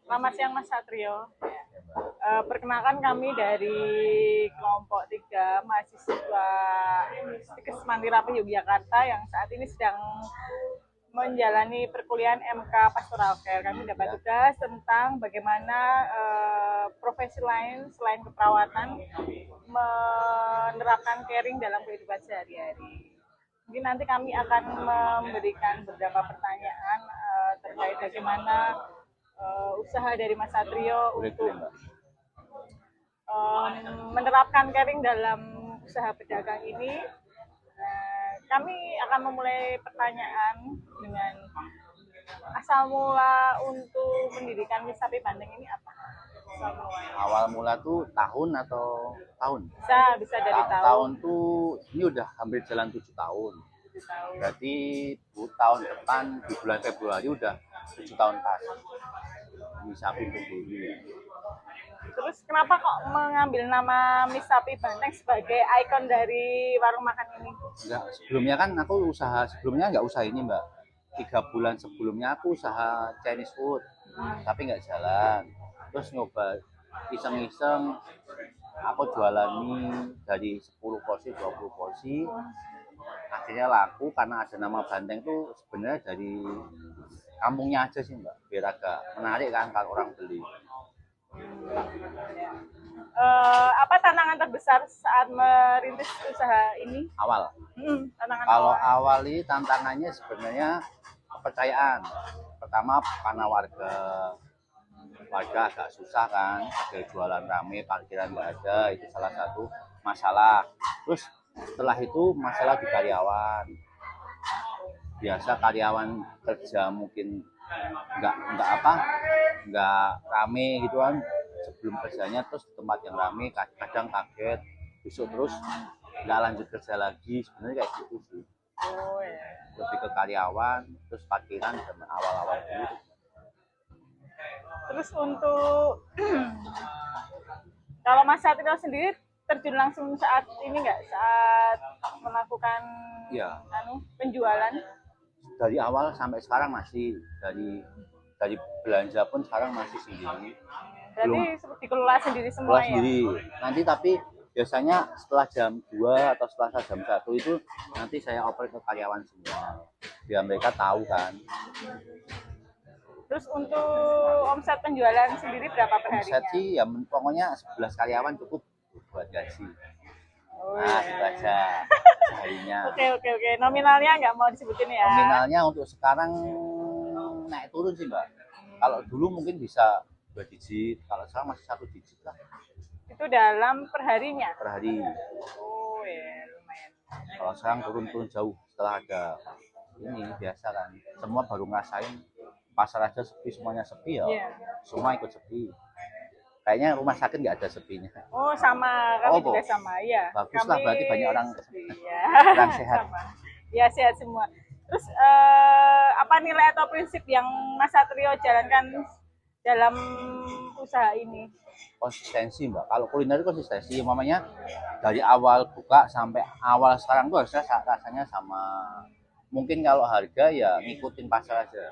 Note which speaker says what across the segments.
Speaker 1: Selamat siang Mas Satrio. Perkenalkan kami dari kelompok 3 mahasiswa Universitas Mandirapi Yogyakarta yang saat ini sedang menjalani perkuliahan MK Pastoral Care. Kami dapat tugas tentang bagaimana profesi lain selain keperawatan menerapkan caring dalam kehidupan sehari-hari. Mungkin nanti kami akan memberikan beberapa pertanyaan terkait bagaimana usaha dari Mas Satrio untuk menerapkan caring dalam usaha pedagang ini. Kami akan memulai pertanyaan dengan asal mula untuk mendirikan Misapi Bandeng ini apa?
Speaker 2: Awal mula tuh tahun atau tahun?
Speaker 1: Bisa dari tahun.
Speaker 2: Tahun tuh ini udah hampir jalan 7 tahun. Berarti tahun depan di bulan Februari udah 7 tahun pas. Misapi berdiri.
Speaker 1: Terus kenapa kok mengambil nama Misapi Bandeng sebagai ikon dari warung makan ini?
Speaker 2: Enggak, sebelumnya kan aku sebelumnya nggak usaha ini Mbak. 3 bulan sebelumnya aku usaha Chinese food, tapi nggak jalan. Terus nyoba iseng-iseng, aku jualan mie dari 10 porsi, 20 porsi. Akhirnya laku karena ada nama Bandeng tuh sebenarnya dari kampungnya aja sih Mbak, biar agak menarik kan kalau orang beli.
Speaker 1: Apa tantangan terbesar saat merintis usaha ini?
Speaker 2: Awal.
Speaker 1: Tantangan
Speaker 2: Kalau
Speaker 1: awal.
Speaker 2: awal ini tantangannya sebenarnya kepercayaan. Pertama karena warga agak susah kan, ada jualan rame, parkiran nggak ada, itu salah satu masalah. Terus setelah itu masalah di karyawan. Biasa karyawan kerja mungkin nggak rame gitu kan, sebelum kerjanya terus di tempat yang rame kadang kaget, besok terus nggak lanjut kerja lagi, sebenarnya kayak gitu sih.
Speaker 1: Oh, ya.
Speaker 2: Lebih ke karyawan, terus parkiran sama awal-awal dulu.
Speaker 1: Terus untuk kalau Mas Satrio sendiri terjun langsung saat ini nggak, saat melakukan penjualan?
Speaker 2: Dari awal sampai sekarang masih, dari belanja pun sekarang masih sendiri.
Speaker 1: Berarti dikelola sendiri semua ya?
Speaker 2: Sendiri. Nanti tapi biasanya setelah jam 2 atau setelah jam 1 itu nanti saya oper ke karyawan semua, biar mereka tahu kan.
Speaker 1: Terus untuk omset penjualan sendiri berapa per harinya?
Speaker 2: Omset sih ya pokoknya 11 karyawan cukup buat gaji. Itu aja harinya.
Speaker 1: Oke. Nominalnya nggak mau disebutin ya?
Speaker 2: Nominalnya untuk sekarang naik turun sih Mbak. Kalau dulu mungkin bisa 2 digit, kalau sekarang masih 1 digit lah.
Speaker 1: Itu dalam perharinya?
Speaker 2: Per hari.
Speaker 1: Oh ya, lumayan.
Speaker 2: Kalau sekarang turun jauh setelah ada ini, biasa kan. Semua baru ngerasain pasar aja sepi, semuanya sepi ya. Semua ikut sepi. Kayaknya rumah sakit nggak ada sepinya.
Speaker 1: Oh sama, kami juga sama ya.
Speaker 2: Bagus lah, berarti banyak orang
Speaker 1: orang sehat. Sama. Ya sehat semua. Terus apa nilai atau prinsip yang Mas Satrio jalankan dalam usaha ini?
Speaker 2: Konsistensi Mbak. Kalau kuliner itu konsistensi, mamanya dari awal buka sampai awal sekarang tuh harusnya rasanya sama. Mungkin kalau harga ya ngikutin pasar aja.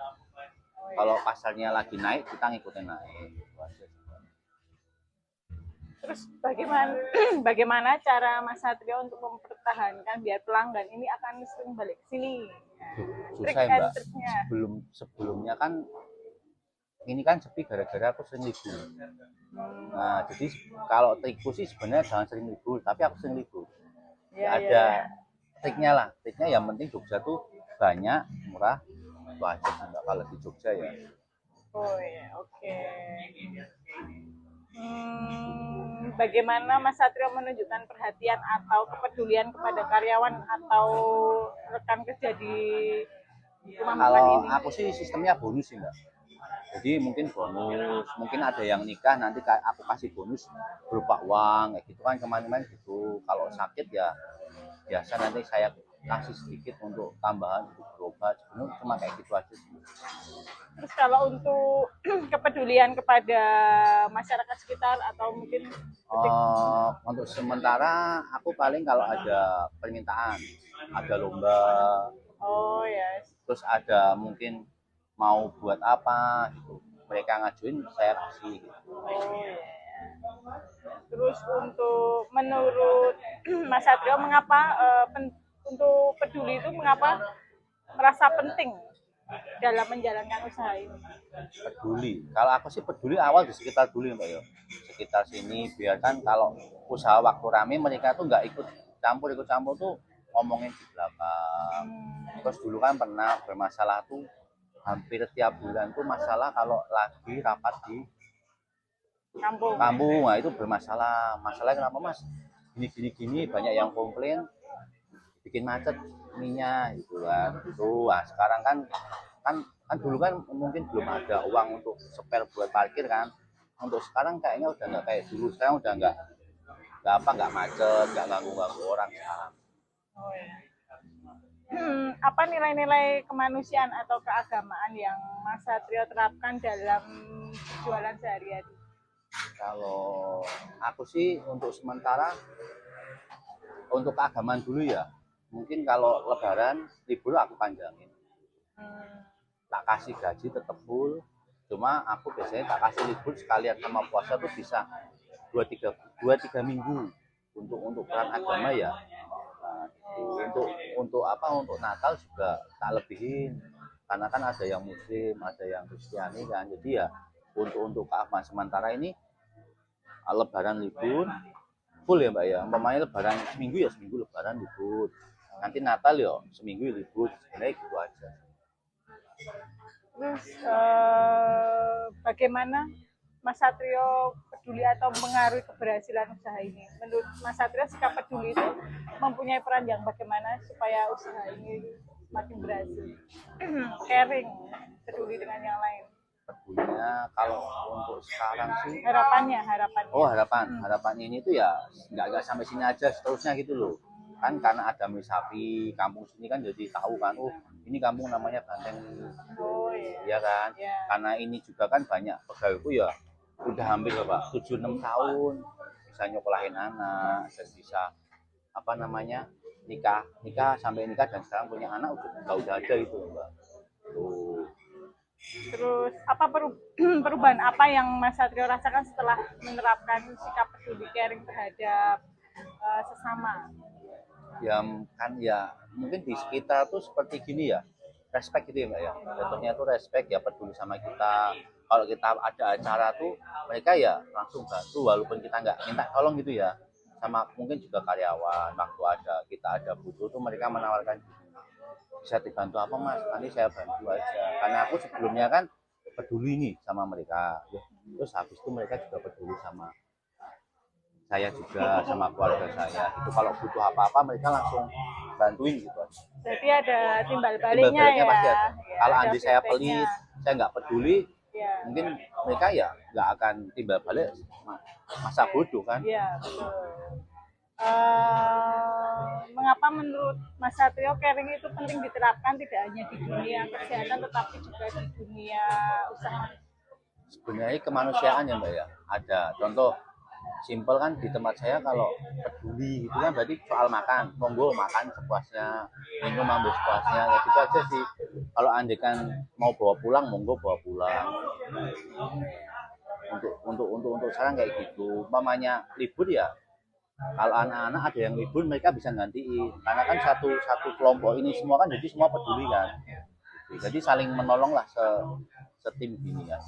Speaker 2: Kalau pasarnya lagi naik, kita ngikutin naik.
Speaker 1: Terus bagaimana cara Mas Satrio untuk mempertahankan biar pelanggan ini akan sering balik ke sini?
Speaker 2: Susah ya Mbak. Sebelumnya kan ini kan sepi gara-gara aku sering libur. Nah, jadi kalau trikku sih sebenarnya jangan sering libur, tapi aku sering libur. Ada triknya lah. Triknya yang penting Jogja tuh banyak, murah, itu aja sih Mbak kalau di Jogja ya.
Speaker 1: Oh ya, oke. Bagaimana Mas Satrio menunjukkan perhatian atau kepedulian kepada karyawan atau rekan kerja di rumah makan ini?
Speaker 2: Kalau aku sih sistemnya bonus sih Mbak. Jadi mungkin bonus, mungkin ada yang nikah nanti aku kasih bonus berupa uang, kayak gitu kan, kemarin-kemarin gitu. Kalau sakit ya biasa nanti saya kasih sedikit untuk tambahan untuk berobat, sebenarnya cuma kayak gitu aja sih.
Speaker 1: Terus kalau untuk kepedulian kepada masyarakat sekitar atau mungkin
Speaker 2: untuk sementara aku paling kalau ada permintaan, ada lomba, terus ada mungkin mau buat apa gitu, mereka ngajuin saya kasih gitu.
Speaker 1: Oh iya. Terus untuk menurut Mas Satrio mengapa untuk peduli itu mengapa merasa penting dalam menjalankan usaha ini?
Speaker 2: Peduli. Kalau aku sih peduli awal di sekitar dulu ya Mbak ya. Sekitar sini biarkan kalau usaha waktu rame mereka tuh nggak ikut campur tuh ngomongin di belakang. Terus dulu kan pernah bermasalah tuh hampir tiap bulan tuh masalah kalau lagi rapat di
Speaker 1: Kampung.
Speaker 2: nah itu bermasalah. Masalahnya kenapa Mas? Gini banyak yang komplain bikin macet ininya gitu kan. Itu sekarang kan kan dulu kan mungkin belum ada uang untuk spare buat parkir kan. Untuk sekarang kayaknya udah nggak kayak dulu. Sekarang udah nggak macet, nggak ganggu orang sekarang.
Speaker 1: Oh, iya. Apa nilai-nilai kemanusiaan atau keagamaan yang Mas Satrio terapkan dalam jualan sehari-hari?
Speaker 2: Kalau aku sih untuk sementara untuk keagamaan dulu ya. Mungkin kalau lebaran libur aku panjangin. Tak kasih gaji tetap full. Cuma aku biasanya tak kasih libur sekalian sama puasa tuh bisa 2-3 minggu untuk peran agama ya. Untuk Natal juga tak lebihin karena kan ada yang muslim ada yang Kristiani kan, jadi ya untuk keagamaan sementara ini lebaran libur full ya Mbak ya, umpamanya lebaran seminggu lebaran libur, nanti Natal ya seminggu libur, sebenarnya gitu aja.
Speaker 1: Terus bagaimana Mas Satrio peduli atau mengaruhi keberhasilan usaha ini? Menurut Mas Satrio, sikap peduli itu mempunyai peran yang bagaimana supaya usaha ini semakin berhasil? Caring, peduli dengan yang lain.
Speaker 2: Pedulinya kalau untuk sekarang sih
Speaker 1: Harapannya.
Speaker 2: Oh harapan ini tuh ya nggak sampai sini aja, seterusnya gitu loh. Kan karena ada Misapi, kampung sini kan jadi tahu kan, oh ini kampung namanya Banteng.
Speaker 1: Oh iya.
Speaker 2: Iya kan?
Speaker 1: Iya.
Speaker 2: Karena ini juga kan banyak pegawaiku ya udah hampir 7-6 tahun bisa nyokolahin anak dan bisa nikah sampai nikah dan sekarang punya anak udah ada itu Mbak. Tuh.
Speaker 1: Terus apa perubahan apa yang Mas Satrio rasakan setelah menerapkan sikap peduli caring terhadap sesama?
Speaker 2: Ya kan ya mungkin di sekitar tuh seperti gini ya, respect gitu ya Mbak ya, contohnya tuh respect ya, peduli sama kita. Kalau kita ada acara tuh mereka ya langsung bantu walaupun kita nggak minta tolong gitu ya, sama mungkin juga karyawan waktu kita ada butuh tuh mereka menawarkan bisa dibantu apa Mas, nanti saya bantu aja, karena aku sebelumnya kan peduli nih sama mereka ya. Terus habis itu mereka juga peduli sama saya juga, sama keluarga saya itu, kalau butuh apa-apa mereka langsung bantuin gitu aja.
Speaker 1: Jadi ada timbal baliknya ya.
Speaker 2: Pasti ada.
Speaker 1: Ya,
Speaker 2: Kalau
Speaker 1: ada
Speaker 2: andi saya pelit, saya nggak peduli,
Speaker 1: ya.
Speaker 2: Mungkin mereka ya nggak akan timbal balik masa bodoh kan.
Speaker 1: Iya betul. Mengapa menurut Mas Satrio caring itu penting diterapkan tidak hanya di dunia kesehatan tetapi juga di dunia usaha?
Speaker 2: Sebenarnya kemanusiaan ya Mbak ya, ada contoh simpel kan di tempat saya, kalau peduli itu kan berarti soal makan, monggo makan sepuasnya, minum ambil sepuasnya, ya gitu aja sih. Kalau andekan mau bawa pulang, monggo bawa pulang. Untuk sekarang kayak gitu. Umpamanya libur ya, kalau anak-anak ada yang libur mereka bisa gantiin, karena kan satu kelompok ini semua kan jadi semua peduli kan. Jadi saling menolong lah setim gini ya.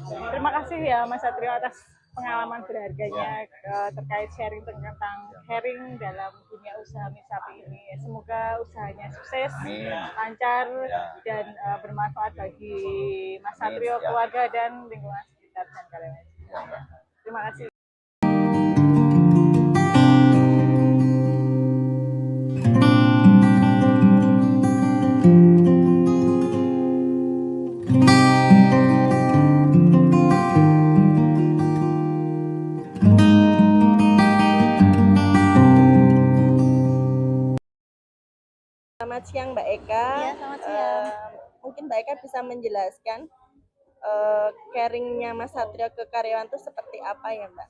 Speaker 1: Terima kasih ya Mas Satrio atas pengalaman berharganya terkait sharing tentang caring dalam dunia usaha Misapi ini. Semoga usahanya sukses, lancar, dan bermanfaat bagi Mas Satrio, keluarga, dan lingkungan sekitar dan karyawan. Terima kasih.
Speaker 3: Selamat siang Mbak Eka.
Speaker 4: Ya, selamat siang.
Speaker 3: Mungkin Mbak Eka bisa menjelaskan caringnya Mas Satrio ke karyawan itu seperti apa ya Mbak?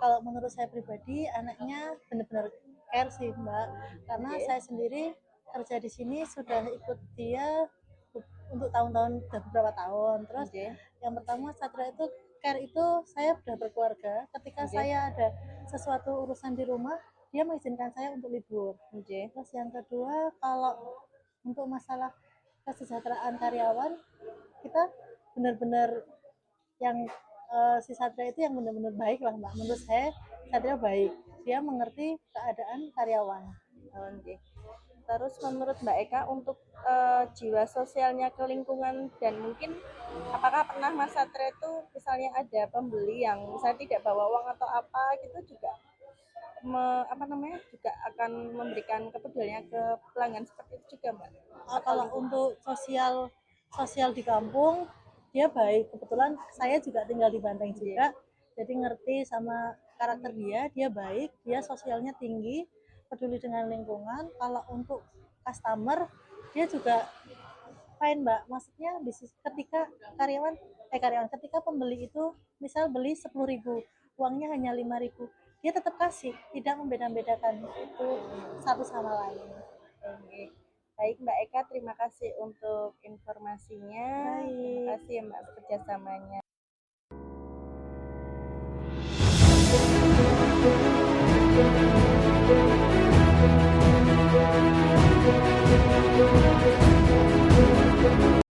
Speaker 4: Kalau menurut saya pribadi, anaknya benar-benar care sih Mbak. Karena saya sendiri kerja di sini sudah ikut dia untuk tahun-tahun, udah beberapa tahun. Terus
Speaker 3: Oke.
Speaker 4: yang pertama Satria itu care itu saya sudah berkeluarga. Ketika
Speaker 3: Oke.
Speaker 4: saya ada sesuatu urusan di rumah, dia mengizinkan saya untuk libur.
Speaker 3: Oke.
Speaker 4: Terus yang kedua, kalau untuk masalah kesejahteraan karyawan, kita benar-benar yang si Satria itu yang benar-benar baik lah Mbak. Menurut saya Satria baik. Dia mengerti keadaan karyawan.
Speaker 3: Oke. Terus menurut Mbak Eka untuk jiwa sosialnya ke lingkungan dan mungkin apakah pernah Mas Satria itu misalnya ada pembeli yang misalnya tidak bawa uang atau apa gitu juga juga akan memberikan kepeduliannya ke pelanggan seperti itu juga Mbak?
Speaker 4: Kalau untuk sosial di kampung dia baik. Kebetulan saya juga tinggal di Banteng juga, jadi ngerti sama karakter dia baik, dia sosialnya tinggi, peduli dengan lingkungan. Kalau untuk customer dia juga fine Mbak, maksudnya ketika ketika pembeli itu misal beli 10.000, uangnya hanya 5.000, dia tetap kasih, tidak membeda-bedakan itu satu sama lain.
Speaker 3: Oke. Baik Mbak Eka, terima kasih untuk informasinya. Terima kasih ya Mbak kerjasamanya.
Speaker 4: Baik.